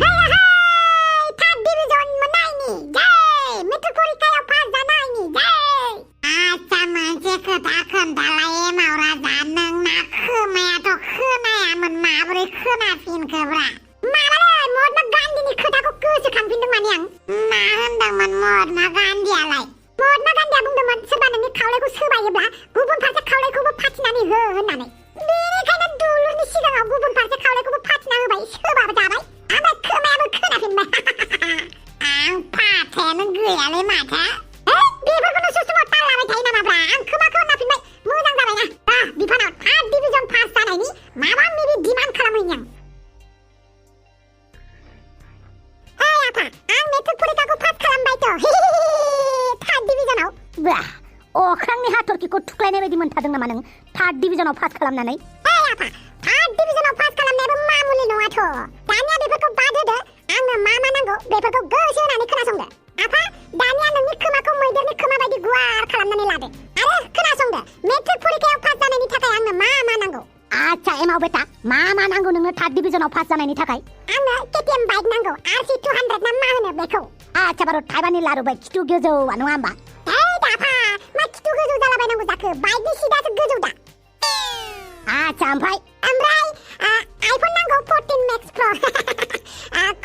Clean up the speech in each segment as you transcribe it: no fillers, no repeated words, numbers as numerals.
third division मोननायनि जै matric परिखायाव pass जानायनि जै आच्छा मोनसे खोथा खोन्थालाय एमाव राजा नोंना खोमायाथ' खोनायामोन माबोरै खोनाफिनखोब्रा माबालै महात्मा गान्धीनि खोथाखौ गोसोखांफिनदों माने आं मा होनदोंमोन महात्मा गान्धीयालाय महात्मा गान्धीया बुंदोंमोन सोरबा नोंनि खावलायखौ सोबायोब्ला गुबुन फारसे खावलायखौबो फाथिनानै हो होननानै बेनिखायनो दुलुरनि सिगाङाव गुबुन फारसे खावलायखौबो फाथिना होबाय सोबाबो जाबाय ओमफ्राय खोमायाबो खोनाफिनबाय आं फाथायानो गैयालै माथो बेफोरखौनो समाव तालाबाय थायो नामाब्रा आं खोमाखौ होनफिनबाय मोजां जाबायना बिफानाव थार्ड डिभिजन पास जानायनि माबा माबि डिमान्ड खालामहैनि आं आफा आं मेट्रिक परिखाखौ पास खालामबायथ' थार्ड डिभिजनाव बा अख्रांनि हाथरखिखौ थुख्लायनाय बायदि मोनथारदों नामा नों थार्ड डिभिजनाव पास खालामनानै आफा थार्ड डिभिजनाव पास खालामनायाबो मामुलि नङाथ' दानिया बेफोरखौ बाद होदो आंनो मा नांगौ बेफोरखौ गोसो होनानै खोनासंदो आफा दानिया नोंनि खोमाखौ मैदेरनि खोमा बायदि गुवार खालामनानै लादो आरो खोनासंदो मेट्रिक परिखायाव पास जानायनि थाखाय आंनो मा नांगौ आच्छा एमाव बेटा मा नांगौ नोंनो थार्ड डिभिजनाव पास जानायनि थाखाय आंनो केटीएम बाइक नांगौ RC 200 ना मा होनो बेखौ आच्छा बार' थाइबानि लारु बाइक खिथु गोजौआ नङा होमबा दाफा मा खिथु गोजौ जालाबायनांगौ जाखो बाइकनि सिटासो गोजौ दा आच्छा ओमफ्राय आइफन नांगौ 14 Max Pro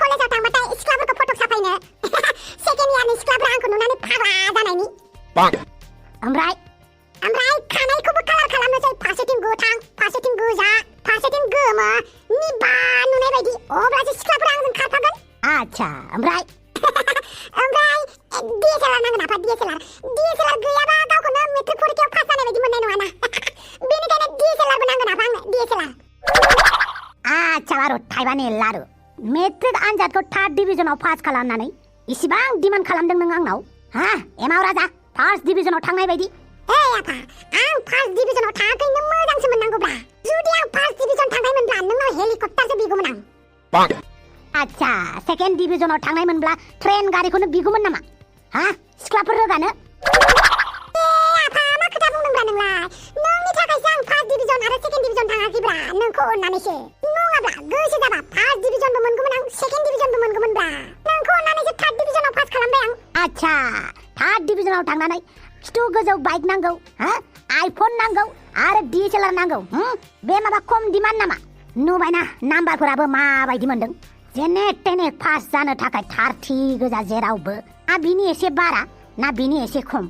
कलेजाव थांबाथाय सिख्लाफोरखौ फट' साफायनो सेकेन्ड इयारनि सिख्लाफोरा आंखौ नुनानै फाग्ला जानायनि ओमफ्राय खानायखौबो कालार खालामनोसै फारसेथिं गोथां फारसेथिं गोजा फारसेथिं गोमो निबा नुनाय बायदि अब्लासो सिख्लाफोरा आंजों खारफागोन आच्छा ओमफ्राय DSLR नांगोन आफा DSLR गैयाबा गावखौनो मेट्रिक परिखायाव पास जानाय बायदि मोननाय नङाना बेनिखायनो DSLR बो नांगोन आफा आंनो DSLR आच्छा बार' थाइबानि लारु मेट्रिक आनजादखौ थार्ड डिभिजनाव पास खालामनानै इसिबां डिमान्ड खालामदों नों आंनाव एमाव राजा फार्स्ट डिभिजनाव थांनाय बायदि आफा आं फार्स्ट डिभिजनाव थाङाखै नों मोजांसो मोननांगौब्रा जुदि आं फार्स्ट डिभिजन थांनायमोनब्ला नोंनाव हेलिकप्टारसो बिगौमोन आं आच्छा सेकेन्ड डिभिजनाव थांनायमोनब्ला ट्रेन गारिखौनो बिगौमोन नामा सिख्लाफोर रोगानो आफा मा खोथा बुंदोंब्रा नोंलाय नोंनि थाखायसो आं फार्स्ट डिभिजन आरो सेकेन्ड डिभिजन थाङाखैब्रा नोंखौ अननानैसो नङाब्ला गोसो जाबा फार्स्ट डिभिजनबो मोनगौमोन आं सेकेन्ड डिभिजनबो मोनगौमोनब्रा नोंखौ अननानैसो थार्ड डिभिजनाव पास खालामबाय आं आच्छा थार्ड डिभिजनाव थांनानै खिथु गोजौ बाइक नांगौ आइफन नांगौ आरो DSLR नांगौ बे माबा खम डिमान्ड नामा नुबायना नाम्बारफोराबो माबायदि मोनदों जेने तेने पास जानो थाखाय 30 गोजा जेरावबो ना बिनि एसे बारा ना बिनि एसे खम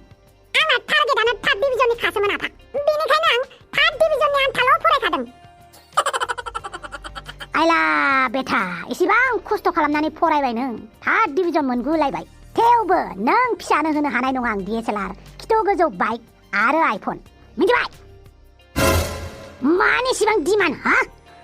आंना टारगेटानो थार्ड डिभिजननि खासोमोन आफा बेनिखायनो आं थार्ड डिभिजननि आन्थाल' फरायखादों आइला बेटा इसिबां खस्थ' खालामनानै फरायबाय नों थार्ड डिभिजन मोनगुलायबाय थेवबो नों फिसानो होनो हानाय नङा आं DSLR खिथु गोजौ बाइक आरो आइफन मिथिबाय मानि इसिबां डिमान्ड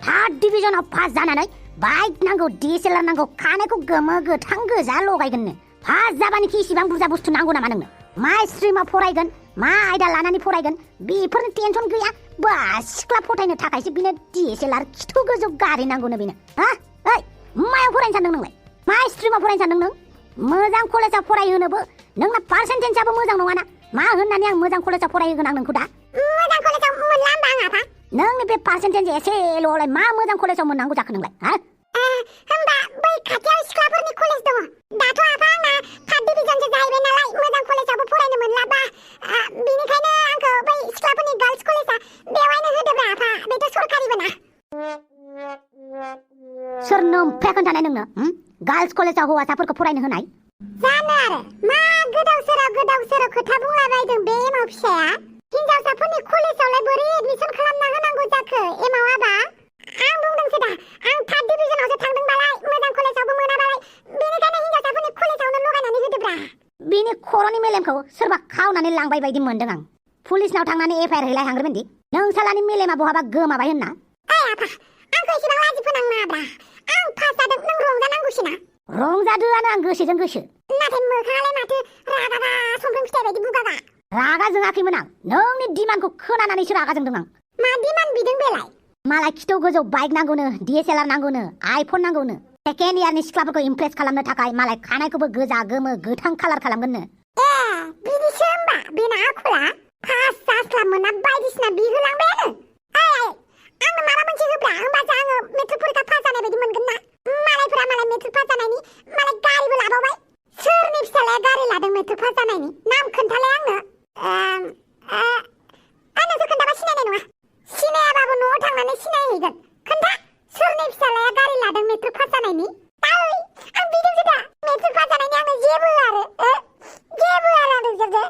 थार्ड डिभिजनाव पास जानानै बाइक नांगौ DSLR नांगौ खानायखौ गोमो गोथां गोजा लगायगोननो पास जाबानोखि इसिबां बुरजा बुस्थु नांगौ नामा नोंनो मा स्ट्रिमाव फरायगोन मा आयदा लानानै फरायगोन बेफोरनि टेनसन गैया बा सिख्ला फथायनो थाखायसो बिनो DSLR खिथु गोजौ गारि नांगौनो बेनो ओइ मायाव फरायनो सानदों नोंलाय मा स्ट्रिमाव फरायनो सानदों नों मोजां कलेजाव फरायहोनोबो नोंना पार्सेन्टेजआबो मोजां नङाना मा होननानै आं मोजां कलेजाव फरायहोगोन आं नोंखौ दा मोजां कलेजाव मोनला होनबा आं आफा नोंनि बे पार्सेन्टेज एसेल'लाय मा मोजां कलेजाव मोननांगौ जाखो नोंलाय होमबा बै खाथियाव सिख्लाफोरनि कलेज दङ दाथ' आफा आंना थार्ड डिभिजनसो जाहैबाय नालाय मोजां कलेजावबो फरायनो मोनलाबा बेनिखायनो आंखौ बै सिख्लाफोरनि गार्लस कलेजा बेवहायनो होदोब्रा आफा बेथ' सरकारिबो ना सोरनो ओमफ्राय खोन्थानाय नोंनो गार्लस कलेजाव हौवासाफोरखौ फरायनो होनाय जानो आरो मा गोदाव सोराव खोथा बुंलाबायदों बे एमाव फिसाया हिनजावसाफोरनि कलेजावलाय बोरै एडमिसन खालामना होनांगौ जाखो एमाव आबा आं बुंदोंसो दा आं थार्ड डिभिजनावसो थांदोंबालाय मोजां कलेजावबो मोनाबालाय बेनिखायनो हिनजावसाफोरनि कलेजावनो लगायनानै होदोब्रा बिनि खर'नि मेलेमखौ सोरबा खावनानै लांबाय बायदि मोनदों आं पुलिसनाव थांनानै FIR हैलायहांग्रोमोनदि नोंसालानि मेलेमा बहाबा गोमाबाय होनना आफा आंखौ एसेबां लाजि फोनांनाब्रा आं पास जादों नों रंजानांगौसोना रंजादोआनो आं गोसोजों गोसो नाथाय मोखाङालाय माथो रागाबा समफ्रें फिथाइ बायदि बुगाबा रागा जोङाखैमोन आं नोंनि डिमान्डखौ खोनानानैसो रागा जोंदों आं मा डिमान्ड बिदों बेलाय मालाय खिथौ गोजौ बाइक नांगौनो DSLR नांगौनो आइफन नांगौनो सेकेन्ड इयारनि सिख्लाफोरखौ इमप्रेस खालामनो थाखाय मालाय खानायखौबो गोजा गोमो गोथां कालार खालामगोननो बिदिसो होमबा बेना आखला पास जास्लाब मोना बायदिसिना बिहोलांबायानो आंनो माबा मोनसे होब्रा होमबासो आङो मेट्रिक परिखा पास जानाय बायदि मोनगोन ना मालायफोरा मालाय मेट्रिक पास जानायनि नाम खोन्थालाय आंनो नोंसोर खोन्थाबा सिनायनाय नङा सिनायाबाबो न'आव थांनानै सिनायहैगोन खोन्था सोरनि फिसालाया गारि लादों मेट्रिक पास जानायनि आं बिदिसो दा मेट्रिक पास जानायनि आंनो जेबो आरो नोंसोरजो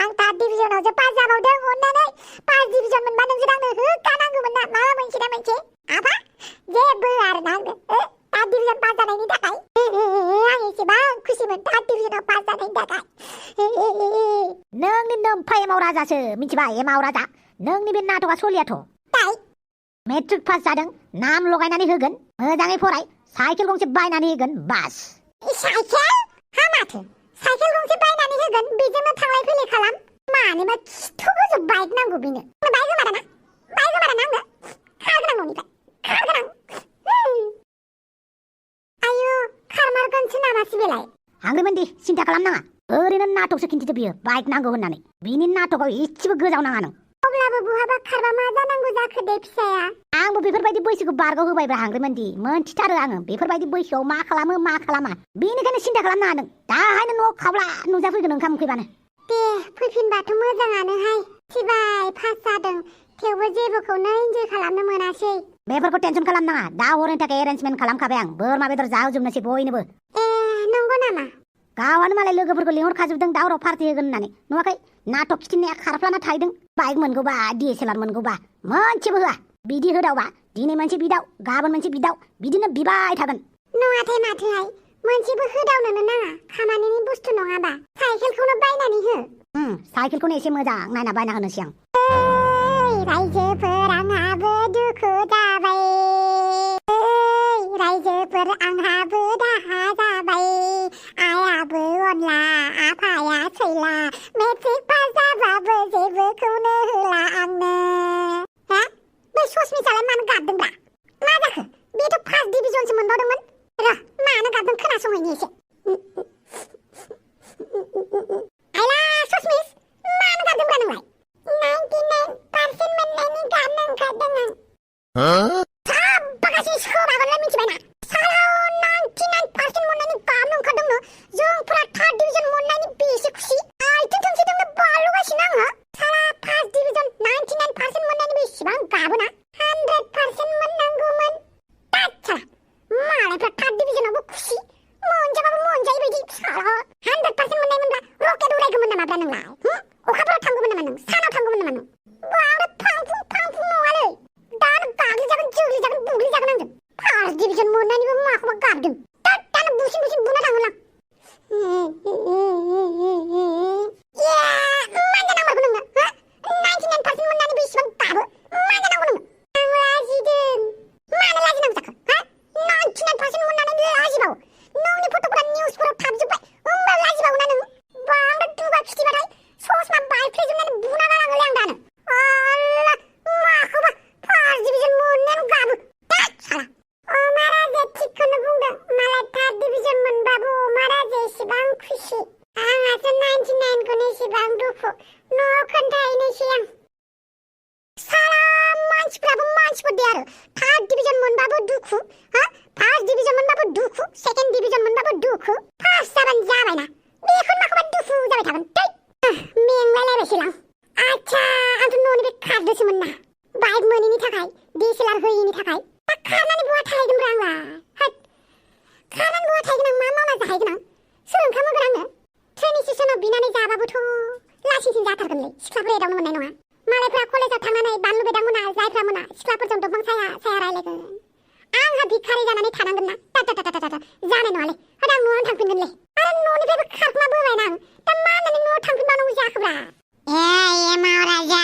आं थार्ड डिभिजनावसो पास जाबावदों अननानै पास डिभिजन मोनबा नोंसोर आंनो होखानांगौमोन ना माबा मोनसे ना मोनसे आफा जेबो आरो ना आंनो थार्ड डिभिजन पास जानायनि थाखाय आं एसेबां खुसिमोन थार्ड डिभिजनाव पास जानायनि थाखाय नोंनि नोम्फा एमाव राजासो मिथिबाय एमाव राजा नोंनि बे नाटकआ सलियाथ' मेट्रिक पास जादों नाम लगायनानै होगोन मोजाङै फराय साइकेल गंसे बायनानै होगोन बास साइकेल हा माथो साइकेल गंसे बायनानै होगोन बेजोंनो थांलाय फैलाय खालाम मानोबा खिथु गोजौ बाइक नांगौ बेनो बाइक गोमाराना आंनो खारगोनां न'निफ्राय खारगोनां आयु खारमारगोनसो नामासि बेलाय हांग्रिमोनदि सिन्था खालामनाङा ओरैनो नाटकसो खिन्थिदो बियो बाइक नांगौ होननानै बिनि नाटकआव इसेबो गोजावनाङा नों अब्लाबो बहाबा खारबा मा जानांगौ जाखो दे फिसाया आंबो बेफोरबायदि बैसोखौ बारग' होबायब्रा हांग्रिमोनदि मोनथिथारो आङो बेफोरबायदि बैसोआव मा खालामो मा खालामा बेनिखायनो सिन्था खालामनाङा नों दाहायनो न'आव खावब्ला नुजाफैगोन ओंखाम उखैबानो दे फैफिनबाथ' मोजाङानोहाय सिबाय पास जादों थेवबो जेबोखौनो इन्जय खालामनो मोनासै बेफोरखौ टेनसन खालामनाङा दा हरनि थाखाय एरेन्जमेन्ट खालामखाबाय आं बोरमा बेदर जाहोजोबनोसै बयनोबो नंगौ नामा गावआनो मालाय लोगोफोरखौ लिंहरखाजोबदों दावराव पार्टि होगोन होननानै नुवाखै नाटक खिथिनाया खारफ्लाना थाहैदों बाइक मोनगौबा DSLR मोनगौबा मोनसेबो होआ बिदि होदावबा दिनै मोनसे बिदाव गाबोन मोनसे बिदाव बिदिनो बिबाय थागोन नङाथाय माथोहाय मोनसेबो होदावनोनो नाङा खामानिनि बुस्थु नङाबा साइकेलखौनो बायनानै हो साइकेलखौनो एसे मोजां नायना बायना होनोसै आं रायजोफोर आंहाबो दुखु जाबाय रायजोफोर आंहाबो दाहा जाबाय आइयाबो अनला आफाया सैला मेट्रिक पास जाबाबो जेबोखौनो होला आंनो हा बै ससमिसालाय मानो गाबदोंब्रा मा जाखो बेथ' फार्स्ट डिभिजनसो मोनबावदोंमोन र' मानो गाबदों खोनासंहैनि एसे आइला ससमिस मानो गाबदोंब्रा नोंलाय 99% मोननायनि गाबनो ओंखारदों आं साबबागासि सोबागोनलाय मिथिबायना सालाव 99% मोननायनि गाबनो ओंखारदोंनो जोंफोरा थार्ड डिभिजन मोननायनि बेसे खुसि आइथिं थोंसेजोंनो बालुगासिनो आङो साला फार्स्ट डिभिजन 99% मोननायनि बेसेबां गाबोना 100% मोननांगौमोन ताच्छा मालायफ्रा थार्ड डिभिजनावबो खुसि मोनजाबाबो मोनजायै बायदि साला 100% मोननाय मोनब्ला रकेट उरायगौमोन नामाब्रा नोंलाय अखाफोराव थांगौमोन नामा नों सानाव थांगौमोन नामा नों बांद्राय फांफुं नङालै दानो गाग्लिजागोन जोग्लिजागोन बुग्लिजागोन आंजों फार्स्ट डिभिजन मोननायनिबो माखौबा गाबदों दानो बुसिन बुना थांगोन आं मानजानांगौ नोंनो 99% मोननानै बेसेबां गाबो मानजानांगौ नोंनो आं लाजिदों मानो लाजिनांगौ जाखो 99% मोननानै लाजिबावो नोंनि फट'फोरा निउसफोराव थाबजोब्बाय होमबा लाजिबावो ना नों बांद्राय दुगा खिथिबाथाय ससमा बायफ्लेजोबनानै बुना गालाङोलै आं दानो आल्ला माखौबा फार्स्ट डिभिजन मोननायानो गाबो साला अमाराजे थिगखौनो बुंदों मालाय थार्ड डिभिजन मोनबाबो अमाराजे एसेबां खुसि आंहासो 99खौनो एसेबां दुखु न'आव खोन्थाहैनोसै आं साला मानसिफ्राबो मानसिफोर दे आरो थार्ड डिभिजन मोनबाबो दुखु फार्स्ट डिभिजन मोनबाबो दुखु सेकेन्ड डिभिजन मोनबाबो दुखु पास जाबानो जाबायना बेखौनो माखौबा दुखु जाबाय थागोन मेंलायलायबायसोलां आच्छा आंथ' न'नि बे खारदोंसोमोन ना बाइक मोनैनि थाखाय DSLR होयैनि थाखाय दा खारनानै बहा थाहैगोनब्रा आंलाय होद खारनानै बहा थाहैगोन आं मा मावना जाहैगोन आं सोर ओंखाम होगोन आंनो ट्रेन स्टेसनाव बिनानै जाबाबोथ' लासिंसिं जाथारगोनलै सिख्लाफोर एदावनो मोननाय नङा मालायफ्रा कलेजाव थांनानै बानलु बेदांमोना जायफ्रा मोना सिख्लाफोरजों दंफां साया रायलायगोन आंहा भिखारि जानानै थानांगोन ना जानाय नङालै होद आं न'आवनो थांफिनगोनलै आरो न'निफ्रायबो खारखुमा बोबायना आं दा मा होननानै न'आव थांफिनबावनांगौ जाखोब्रा एमाव राजा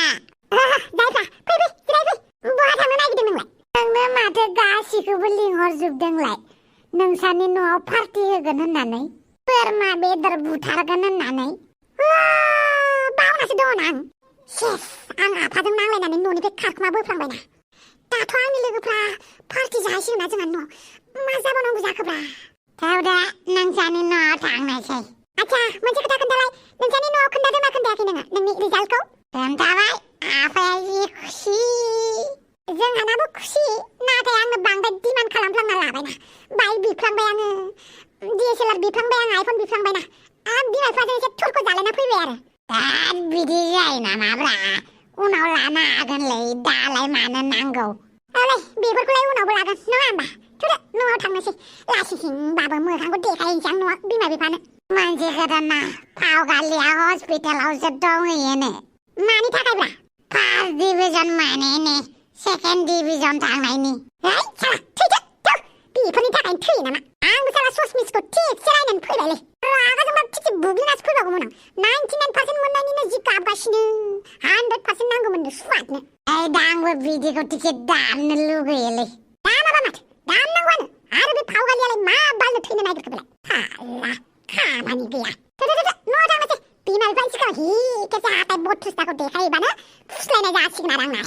जायफ्रा फै जिरायफै बहा थांनो नागिरदों नोंलाय नोंनो माथो गासिखौबो लिंहरजोबदोंलाय नोंसानि न'आव पार्टि होगोन होननानै बोरमा बेदर बुथारगोन होननानै बावनासो दङ आं सेस आं आफाजों नांलायनानै न'निफ्राय खारखुमा बोफ्लांबायना दाथ' आंनि लोगोफ्रा पार्टि जाहैसिगोन ना जोंहा न' मा जाबावनांगौ जाखोब्रा थावदा नोंसानि न'आव थांनायसै आच्छा मोनसे खोथा खोन्थालाय नोंसानि न'आव खोन्थादोंना खोन्थायाखै नोङो नोंनि रिजाल्टखौ खोन्थाबाय आफाया जि खुसि जोंहानाबो खुसि नाथाय आङो बांद्राय डिमान्ड खालामफ्लांना लाबायना बाइक बिफ्लांबाय आङो DSLR बिफ्लांबाय आं आइफन बिफ्लांबायना आं बिमा बिफाजों एसे थरख' जालायना फैबाय आरो दा बिदि जायो नामाब्रा उनाव लानो हागोनलै दालाय मानो नांगौ औलै बेफोरखौलाय उनावबो लागोन नङा होमबा थुदो न'आव थांनोसै लासिंसिंबाबो मोखांखौ देखायनोसै आं न'आव बिमा बिफानो मानसि गोदाना फावगालिया हस्पिटालावसो दंहैयोनो मानि थाखायब्रा फार्स्ट डिभिजन मोनैनि सेकेन्ड डिभिजन थांनायनि है साला थैदो थौ बेफोरनि थाखायनो थैयो नामा आंबो साला ससमिसखौ थिगसे रायनानै फैबायलै रागाजोंबा थिथि बुग्लिनासो फैबावगौमोन आं 99% मोननायनिनो जि गाबगासिनो 100% नांगौमोननो सुवादनो दा आंबो बिदिखौ थिखि दाननो लुगैयोलै दानाबा माथो दाननांगौआनो आरो बे फावगालियालाय मा बालनो थैनो नागिरखो बेलाय हाला खामानि गैया न'आव थांनोसै बिमा बिफानि सिगाङाव हि खेबसे हाथाय बथुसथाखौ देखायोबानो फुस्लायनाय जासिगोन आरो आंना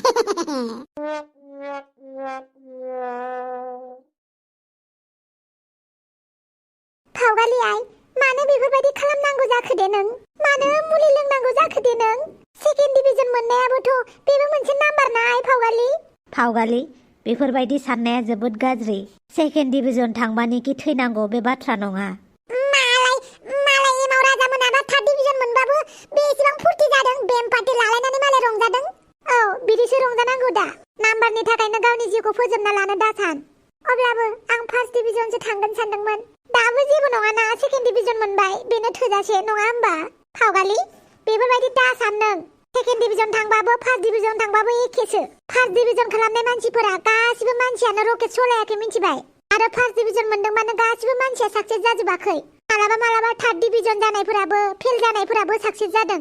फावगालियाय मानो बेफोरबायदि खालामनांगौ जाखो दे नों मानो मुलि लोंनांगौ जाखो दे नों सेकेन्ड डिभिजन मोननायाबोथ' बेबो मोनसे नाम्बार नाय फावगालि बेफोरबायदि साननाया जोबोद गाज्रि सेकेन्ड डिभिजन थांबानिखि थैनांगौ बे बाथ्रा नङा मालाय एमाव राजा मोनाबा थार्ड डिभिजन मोनबाबो बेसेबां फुर्ति जादों बेम पार्टि लालायनानै मालाय रंजादों औ बिदिसो रंजानांगौ दा नाम्बारनि थाखायनो गावनि जिउखौ फोजोबना लानो दासान अब्लाबो आं फार्स्ट डिभिजनसो थांगोन सानदोंमोन दाबो जेबो नङाना सेकेन्ड डिभिजन मोनबाय बेनो थोजासे नङा होमबा फावगालि बेफोरबायदि दा सान नों सेकेन्ड डिभिजन थांबाबो फार्स्ट डिभिजन थांबाबो एखेसो फार्स्ट डिभिजन खालामनाय मानसिफोरा गासिबो मानसियानो रकेट सलायाखै मिथिबाय आरो फार्स्ट डिभिजन मोनदोंबानो गासिबो मानसिया साक्सेस जाजोबाखै मालाबा थार्ड डिभिजन जानायफोराबो फेल जानायफोराबो साक्सेस जादों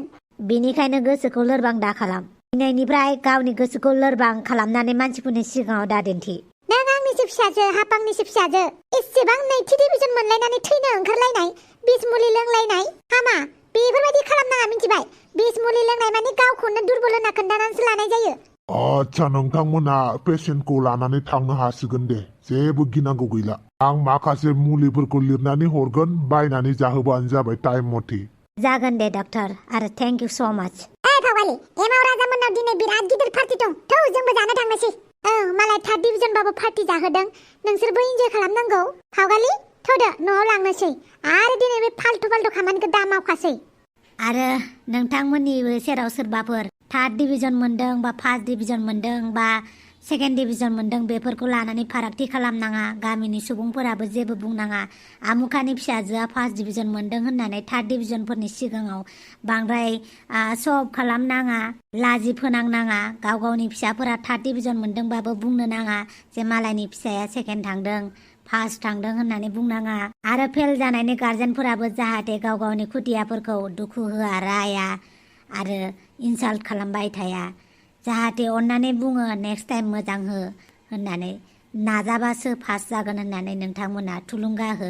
बेनिखायनो गोसोखौ लोरबां दाखालाम दिनैनिफ्राय गावनि गोसोखौ लोरबां खालामनानै मानसिफोरनि सिगाङाव दादिन्थि नों आंनिसो फिसाजो हापांनिसो फिसाजो एसेबां नैथि डिभिजन मोनलायनानै थैनो ओंखारलायनाय बिस मुलि लोंलायनाय हामा बेफोरबायदि खालामनाङा मिथिबाय बिस मुलि लोंनाय माने गावखौनो दुरबल होनना खोन्थानानैसो लानाय जायो आच्छा नोंथांमोना पेसेन्टखौ लानानै थांनो हासिगोन दे जेबो गिनांगौ गैला आं माखासे मुलिफोरखौ लिरनानै हरगोन बायनानै जाहोबानो जाबाय टाइम मथे जागोन दे डक्टर आरो थेंक इउ स' माच फावगालि एमाव राजा मोननाव दिनै बिराद गिदिर पार्टि दं थौ जोंबो जानो थांनोसै औ मालाय थार्ड डिभिजनबाबो पार्टि जाहोदों नोंसोरबो इन्जय खालामनांगौ फावगालि थौदो न'आव लांनोसै आरो दिनै बे फाल्थु खामानिखौ दा मावखासै आरो नोंथांमोननिबो सेराव सोरबाफोर थार्ड डिभिजन मोनदों बा फार्स्ट डिभिजन मोनदों बा सेकेन्ड डिभिजन मोनदों बेफोरखौ लानानै फारागथि खालामनाङा गामिनि सुबुंफोराबो जेबो बुंनाङा आमुखानि फिसाजोआ फार्स्ट डिभिजन मोनदों होननानै थार्ड डिभिजनफोरनि सिगाङाव बांद्राय सब खालामनाङा लाजि फोनांनाङा गावनि फिसाफोरा थार्ड डिभिजन मोनदोंबाबो बुंनो नाङा जे मालायनि फिसाया सेकेन्ड थांदों फार्स्ट थांदों होननानै बुंनाङा आरो फेल जानायनि गार्जेनफोराबो जाहाथे गावनि खुदियाफोरखौ दुखु होआ राया आरो इनसाल्ट खालामबाय थाया जाहाथे अन्नानै बुङो नेक्स्ट टाइम मोजां हो होननानै नाजाबासो पास जागोन होननानै नोंथांमोना थुलुंगा हो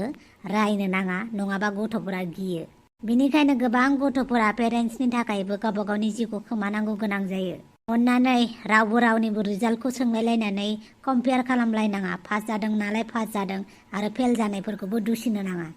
रायनो नाङा नङाबा गथ'फोरा गियो बेनिखायनो गोबां गथ'फोरा पेरेन्टसनि थाखायबो गावबा गावनि जिउखौ खोमानांगौ गोनां जायो अन्नानै रावबो रावनिबो रिजाल्टखौ सोंलायलायनानै कम्पेयार खालामलायनाङा पास जादों नालाय पास जादों आरो फेल जानायफोरखौबो दुसिनो नाङा